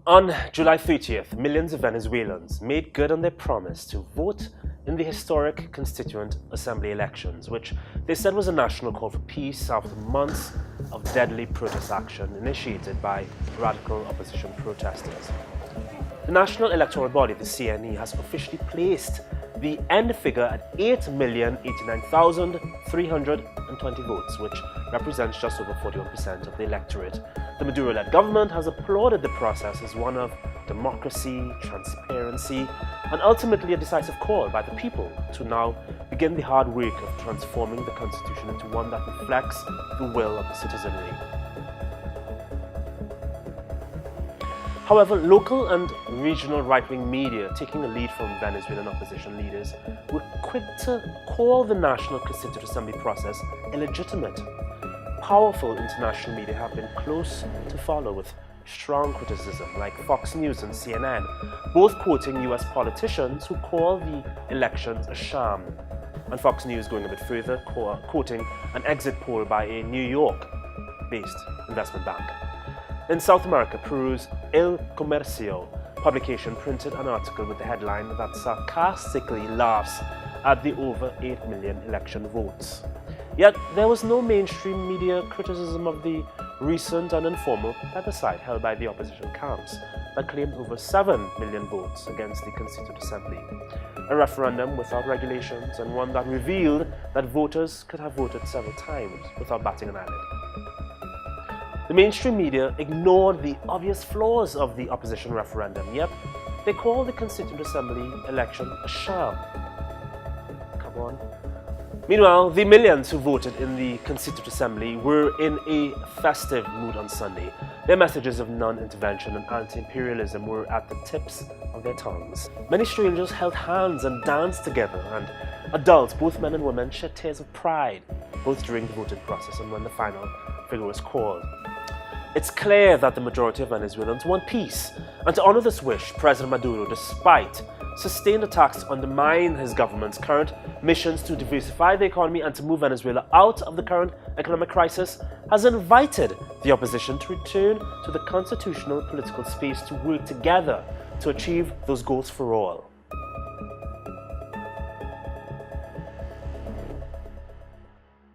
On July 30th, millions of Venezuelans made good on their promise to vote in the historic Constituent Assembly elections, which they said was a national call for peace after months of deadly protest action initiated by radical opposition protesters. The National Electoral Body, the CNE, has officially placed the end figure at 8,089,320 votes, which represents just over 41% of the electorate. The Maduro-led government has applauded the process as one of democracy, transparency, and ultimately a decisive call by the people to now begin the hard work of transforming the constitution into one that reflects the will of the citizenry. However, local and regional right-wing media, taking the lead from Venezuelan opposition leaders, were quick to call the National Constituent Assembly process illegitimate. Powerful international media have been close to follow with strong criticism, like Fox News and CNN, both quoting US politicians who call the elections a sham, and Fox News going a bit further, quoting an exit poll by a New York-based investment bank. In South America, Peru's El Comercio publication printed an article with the headline that sarcastically laughs at the over 8 million election votes. Yet there was no mainstream media criticism of the recent and informal plebiscite held by the opposition camps that claimed over 7 million votes against the Constituent Assembly. A referendum without regulations, and one that revealed that voters could have voted several times without batting an eyelid. The mainstream media ignored the obvious flaws of the opposition referendum, yet they called the Constituent Assembly election a sham. Come on. Meanwhile, the millions who voted in the Constituent Assembly were in a festive mood on Sunday. Their messages of non-intervention and anti-imperialism were at the tips of their tongues. Many strangers held hands and danced together, and adults, both men and women, shed tears of pride, both during the voting process and when the final figure was called. It's clear that the majority of Venezuelans want peace, and to honor this wish, President Maduro, despite sustained attacks to undermine his government's current missions to diversify the economy and to move Venezuela out of the current economic crisis, has invited the opposition to return to the constitutional political space to work together to achieve those goals for all.